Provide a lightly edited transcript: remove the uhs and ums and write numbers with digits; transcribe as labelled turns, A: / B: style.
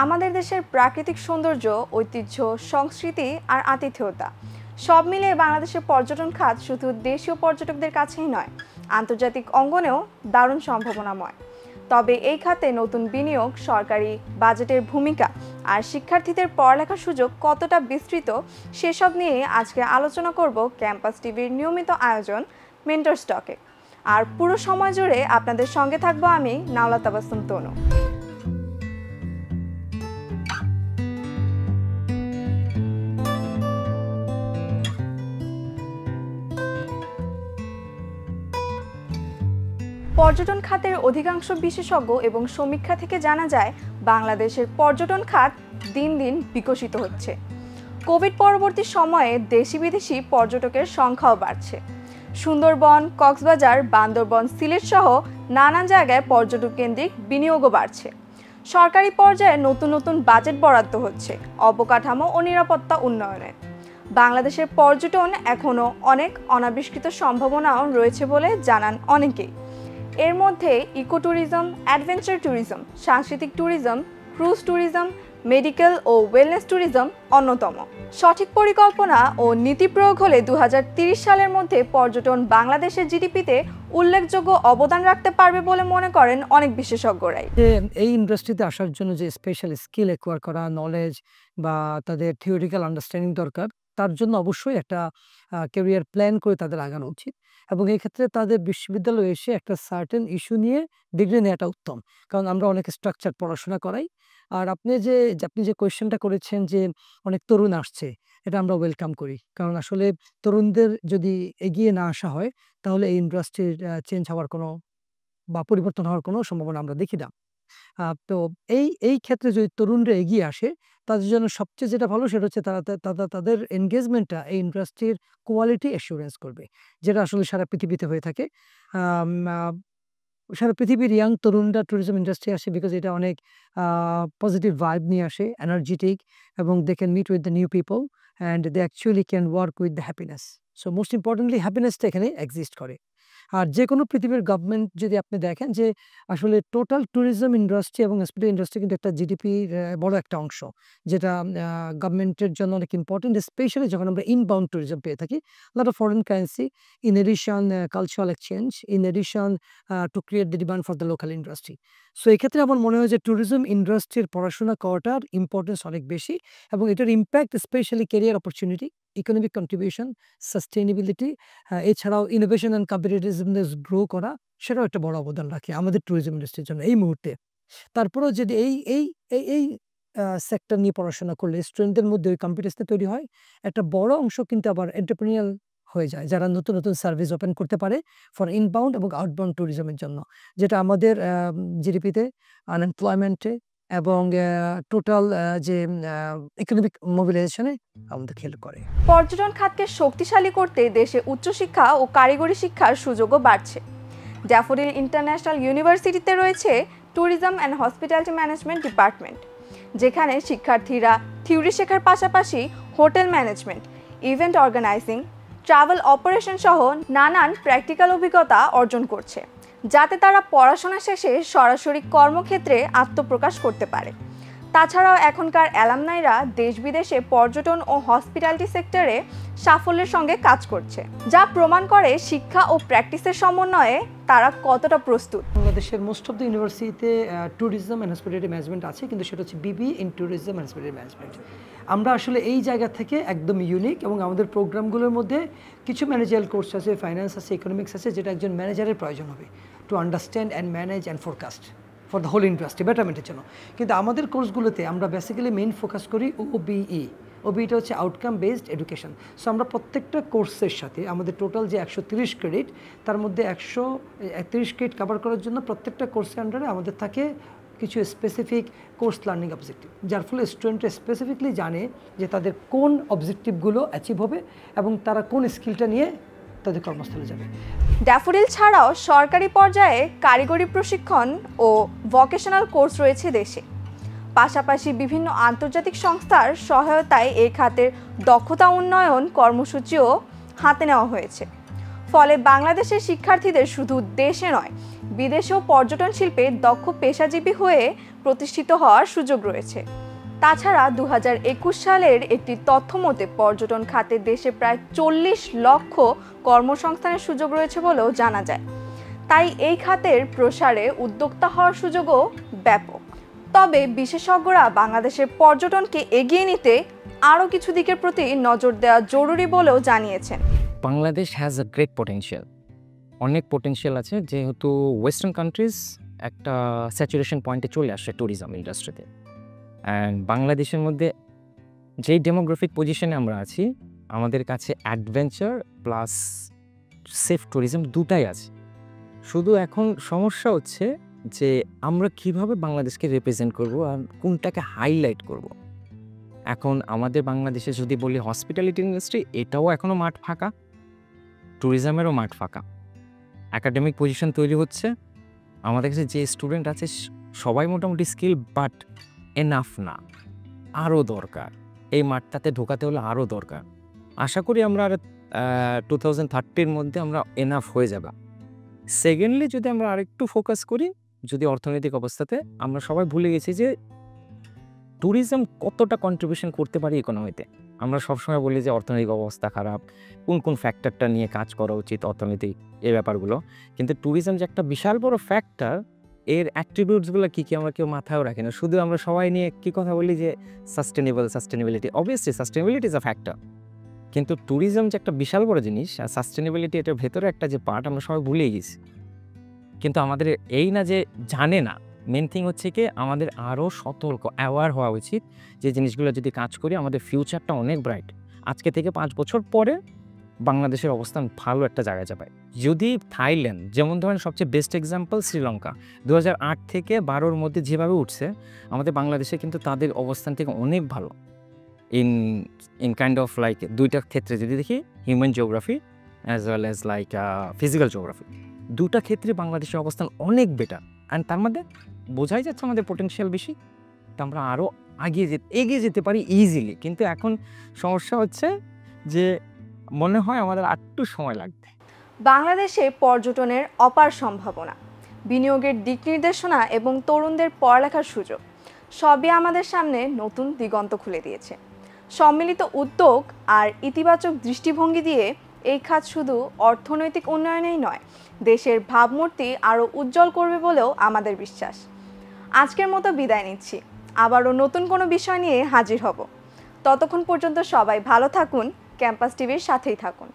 A: আমাদের দেশের প্রাকৃতিক সৌন্দর্য, ঐতিহ্য, সংস্কৃতি আর আতিথেয়তা সব মিলিয়ে বাংলাদেশের পর্যটন খাত শুধু দেশীয় পর্যটকদের কাছেই নয়, আন্তর্জাতিক অঙ্গনেও দারুণ সম্ভাবনাময়। তবে এই খাতে নতুন বিনিয়োগ, সরকারি বাজেটের ভূমিকা আর শিক্ষার্থীদের পড়ালেখার সুযোগ কতটা বিস্তৃত সেসব নিয়ে আজকে আলোচনা করব ক্যাম্পাস টিভির নিয়মিত আয়োজন মেন্টরস টকে। আর পুরো সময় জুড়ে আপনাদের সঙ্গে থাকবো আমি নাওলা তাবাসসুম তনু। পর্যটন খাতের অধিকাংশ বিশেষজ্ঞ এবং সমীক্ষা থেকে জানা যায় বাংলাদেশের পর্যটন খাত দিন দিন বিকশিত হচ্ছে। কোভিড পরবর্তী সময়ে দেশি বিদেশি পর্যটকের সংখ্যাও বাড়ছে। সুন্দরবন, কক্সবাজার, বান্দরবন, সিলেট সহ নানান জায়গায় পর্যটক কেন্দ্রিক বিনিয়োগও বাড়ছে। সরকারি পর্যায়ে নতুন নতুন বাজেট বরাদ্দ হচ্ছে অবকাঠামো ও নিরাপত্তা উন্নয়নে। বাংলাদেশের পর্যটন এখনও অনেক অনাবিষ্কৃত সম্ভাবনাও রয়েছে বলে জানান অনেকেই। এর মধ্যে ইকো ট্যুরিজম, অ্যাডভেঞ্চার ট্যুরিজম, সাংস্কৃতিক ট্যুরিজম, ক্রুজ ট্যুরিজম, মেডিকেল ও ওয়েলনেস ট্যুরিজম অন্যতম। সঠিক পরিকল্পনা ও নীতি প্রয়োগ হলে 2030 সালের মধ্যে পর্যটন বাংলাদেশের জিডিপিতে উল্লেখযোগ্য অবদান রাখতে পারবে বলে মনে করেন অনেক বিশেষজ্ঞরাই।
B: এই ইন্ডাস্ট্রিতে আসার জন্য যে স্পেশাল স্কিল অ্যাকোয়ার করা, নলেজ বা তাদের থিওরিক্যাল আন্ডারস্ট্যান্ডিং দরকার, তার জন্য অবশ্যই একটা ক্যারিয়ার প্ল্যান করে তাদের আগানো উচিত। এবং এই ক্ষেত্রে তাদের বিশ্ববিদ্যালয়ে এসে একটা সার্টেন ইস্যু নিয়ে ডিগ্রি নেওয়াটা উত্তম, কারণ আমরা অনেক স্ট্রাকচার পড়াশোনা করাই। আর আপনি যে কোয়েশ্চেনটা করেছেন যে অনেক তরুণ আসছে, এটা আমরা ওয়েলকাম করি, কারণ আসলে তরুণদের যদি এগিয়ে না আসা হয় তাহলে এই ইন্ডাস্ট্রির চেঞ্জ হওয়ার কোনো বা পরিবর্তন হওয়ার কোনো সম্ভাবনা আমরা দেখি না। তো এই ক্ষেত্রে যদি তরুণরা এগিয়ে আসে, তাদের জন্য সবচেয়ে যেটা ভালো সেটা হচ্ছে তাদের এনগেজমেন্টটা এই ইন্ডাস্ট্রির কোয়ালিটি অ্যাসুরেন্স করবে, যেটা আসলে সারা পৃথিবীতে হয়ে থাকে। সারা পৃথিবীর ইয়াং তরুণরা ট্যুরিজম ইন্ডাস্ট্রি আসে বিকজ এটা অনেক পজিটিভ ভাইব নিয়ে আসে, এনার্জেটিক, এবং they can meet with the new people and they actually can work with the happiness. So most importantly হ্যাপিনেসটা এখানে এক্সিস্ট করে। আর যে কোনো পৃথিবীর গভর্নমেন্ট যদি আপনি দেখেন যে আসলে টোটাল ট্যুরিজম ইন্ডাস্ট্রি এবং হসপিটাল ইন্ডাস্ট্রি কিন্তু একটা জিডিপির বড় একটা অংশ, যেটা গভর্নমেন্টের জন্য অনেক ইম্পর্টেন্ট, স্পেশালি যখন আমরা ইনবাউন্ড ট্যুরিজম পেয়ে থাকি, lot of foreign currency, in addition cultural exchange, in addition to create the demand for the local industry. So এক্ষেত্রে আমার মনে হয় যে ট্যুরিজম ইন্ডাস্ট্রির পড়াশোনা করাটার ইম্পর্টেন্স অনেক বেশি, এবং এটার impact specially career opportunity, economic contribution, sustainability, এছাড়াও ইনোভেশন অ্যান্ড কম্পিটিটিভনেস গ্রো করা, সেটাও একটা বড় অবদান রাখে আমাদের ট্যুরিজম ইন্ডাস্ট্রির জন্য এই মুহূর্তে। তারপরেও যদি এই এই এই এই সেক্টর নিয়ে পড়াশোনা করলে স্টুডেন্টদের মধ্যে ওই কম্পিটিশনটা তৈরি হয়, একটা বড় অংশ কিন্তু আবার এন্টারপ্রেনিউরিয়াল হয়ে যায়, যারা নতুন নতুন সার্ভিস ওপেন করতে পারে ফর ইনবাউন্ড এবং আউটবাউন্ড ট্যুরিজমের জন্য, যেটা আমাদের জিডিপিতে, আনএমপ্লয়মেন্টে এবং টোটাল যে ইকোনমিক মোবিলাইজেশনে আমাদের হেল্প করে।
A: পর্যটন খাতকে শক্তিশালী করতে দেশে উচ্চশিক্ষা ও কারিগরি শিক্ষার সুযোগও বাড়ছে। ড্যাফোডিল ইন্টারন্যাশনাল ইউনিভার্সিটিতে রয়েছে tourism and hospitality management department, যেখানে শিক্ষার্থীরা থিওরি শেখার পাশাপাশি hotel management, event organizing, travel operation সহ নানান প্র্যাকটিক্যাল অভিজ্ঞতা অর্জন করছে, যাতে তারা পড়াশোনা শেষে সরাসরি কর্মক্ষেত্রে আত্মপ্রকাশ করতে পারে। তাছাড়াও এখনকার অ্যালামনাইরা দেশ বিদেশে পর্যটন ও হসপিটালিটি সেক্টরে সাফল্যের সঙ্গে কাজ করছে, যা প্রমাণ করে শিক্ষা ও প্র্যাকটিসের সমন্বয়ে তারা কতটা প্রস্তুত।
B: বাংলাদেশের মোস্ট অফ দ্য ইউনিভার্সিটিতে ট্যুরিজম অ্যান্ড হসপিটালিটি ম্যানেজমেন্ট আছে, কিন্তু সেটা হচ্ছে বিবি in tourism and hospitality management. আমরা আসলে এই জায়গা থেকে একদম ইউনিক, এবং আমাদের প্রোগ্রামগুলোর মধ্যে কিছু ম্যানেজারাল কোর্স আছে, ফাইন্যান্স আছে, ইকোনমিক্স আছে, যেটা একজন ম্যানেজারের প্রয়োজন হবে to understand and manage and forecast for the whole industry বেটারমেন্টের জন্য। কিন্তু আমাদের কোর্সগুলোতে আমরা বেসিক্যালি মেইন ফোকাস করি ওবিইটা হচ্ছে আউটকাম বেসড এডুকেশন। সো আমরা প্রত্যেকটা কোর্সের সাথে আমাদের টোটাল যে 130 ক্রেডিট, তার মধ্যে 130 ক্রেডিট কভার করার জন্য প্রত্যেকটা কোর্সের আন্ডারে আমাদের থাকে কিছু স্পেসিফিক কোর্স লার্নিং অবজেক্টিভ, যার ফলে স্টুডেন্টরা স্পেসিফিকলি জানে যে তাদের কোন অবজেক্টিভগুলো অ্যাচিভ হবে এবং তারা কোন স্কিলটা নিয়ে তাদের কর্মস্থলে যাবে।
A: ড্যাফোডিল ছাড়াও সরকারি পর্যায়ে কারিগরি প্রশিক্ষণ ও ভোকেশনাল কোর্স রয়েছে দেশে। পাশাপাশি বিভিন্ন আন্তর্জাতিক সংস্থার সহায়তায় এই খাতের দক্ষতা উন্নয়ন কর্মসূচিও হাতে নেওয়া হয়েছে। ফলে বাংলাদেশের শিক্ষার্থীদের শুধু দেশে নয়, বিদেশেও পর্যটন শিল্পে দক্ষ পেশাজীবী হয়ে প্রতিষ্ঠিত হওয়ার সুযোগ রয়েছে। তাছাড়া 2021 সালের একটি তথ্য মতে পর্যটন খাতে দেশে প্রায় 40 লক্ষ কর্মসংস্থানের সুযোগ রয়েছে বলেও জানা যায়। তাই এই খাতের প্রসারে উদ্যোক্তা হওয়ার সুযোগও ব্যাপক। তবে বিশেষজ্ঞরা বাংলাদেশের পর্যটনকে এগিয়ে নিতে আরও কিছু দিকের প্রতি নজর দেওয়া জরুরি বলেও জানিয়েছেন।
C: Bangladesh has a great potential, অনেক পোটেনশিয়াল আছে, যেহেতু ওয়েস্টার্ন কান্ট্রিজ একটা স্যাচুরেশন পয়েন্টে চলে আসে ট্যুরিজম ইন্ডাস্ট্রিতে। অ্যান্ড বাংলাদেশের মধ্যে যেই ডেমোগ্রাফিক পজিশনে আমরা আছি, আমাদের কাছে অ্যাডভেঞ্চার প্লাস সেফ ট্যুরিজম দুটাই আছে। শুধু এখন সমস্যা হচ্ছে যে আমরা কিভাবে বাংলাদেশকে রিপ্রেজেন্ট করব আর কোনটাকে হাইলাইট করব। এখন আমাদের বাংলাদেশে যদি বলি হসপিটালিটি ইন্ডাস্ট্রি, এটাও এখনও মাঠ ফাঁকা, ট্যুরিজমেরও মাঠ ফাঁকা। একাডেমিক পজিশন তৈরি হচ্ছে, আমাদের কাছে যে স্টুডেন্ট আছে সবাই মোটামুটি স্কিল, বাট এনাফ না, আরও দরকার। এই মাঠটাতে ঢোকাতে হলে আরও দরকার। আশা করি আমরা 2030-র মধ্যে আমরা এনাফ হয়ে যাব। সেকেন্ডলি যদি আমরা আরেকটু ফোকাস করি, যদি অর্থনৈতিক অবস্থাতে, আমরা সবাই ভুলে গেছি যে ট্যুরিজম কতটা কন্ট্রিবিউশন করতে পারি ইকোনমিতে। আমরা সবসময় বলি যে অর্থনৈতিক অবস্থা খারাপ, কোন কোন ফ্যাক্টরটা নিয়ে কাজ করা উচিত অর্থনৈতিক, এই ব্যাপারগুলো। কিন্তু ট্যুরিজম যে একটা বিশাল বড় ফ্যাক্টর, এর অ্যাট্রিবিউটসগুলো কী কী আমরা কেউ মাথায়ও রাখি না। শুধু আমরা সবাই নিয়ে কী কথা বলি যে sustainability. Obviously sustainability is a factor, কিন্তু ট্যুরিজম যে একটা বিশাল বড় জিনিস আর সাস্টেনেবিলিটি এটার ভেতরে একটা যে পার্ট, আমরা সবাই ভুলেই গেছি। কিন্তু আমাদের এই না যে জানে না, মেন থিং হচ্ছে কি আমাদের আরও সতর্ক অ্যাওয়ার হওয়া উচিত যে জিনিসগুলো যদি কাজ করি আমাদের ফিউচারটা অনেক ব্রাইট। আজকে থেকে 5 বছর পরে বাংলাদেশের অবস্থান ভালো একটা জায়গায় যাবে। যদি থাইল্যান্ড, যেমন ধরেন সবচেয়ে বেস্ট এক্সাম্পল শ্রীলঙ্কা, 2008 থেকে 12-র মধ্যে যেভাবে উঠছে, আমাদের বাংলাদেশে কিন্তু তাদের অবস্থান থেকে অনেক ভালো। ইন কাইন্ড অফ লাইক দুইটার ক্ষেত্রে যদি দেখি, human geography as well as like physical geography, দুটা ক্ষেত্রে বাংলাদেশের অবস্থান অনেক বেটার। অ্যান্ড তার মধ্যে বোঝাই যাচ্ছে আমাদের পোটেনশিয়াল বেশি, তা আমরা আরও এগিয়ে যেতে পারি ইজিলি। কিন্তু এখন সমস্যা হচ্ছে যে মনে হয় আমাদের একটু সময় লাগবে।
A: বাংলাদেশে পর্যটনের অপার সম্ভাবনা, বিনিয়োগের দিক নির্দেশনা এবং তরুণদের পড়ালেখার সুযোগ সবই আমাদের সামনে নতুন দিগন্ত খুলে দিয়েছে। সম্মিলিত উদ্যোগ আর ইতিবাচক দৃষ্টিভঙ্গি দিয়ে এই খাত শুধু অর্থনৈতিক উন্নয়নেই নয়, দেশের ভাবমূর্তি আরও উজ্জ্বল করবে বলেও আমাদের বিশ্বাস। আজকের মতো বিদায় নিচ্ছি, আবারও নতুন কোনো বিষয় নিয়ে হাজির হব। ততক্ষণ পর্যন্ত সবাই ভালো থাকুন, ক্যাম্পাস টিভির সাথেই থাকুন।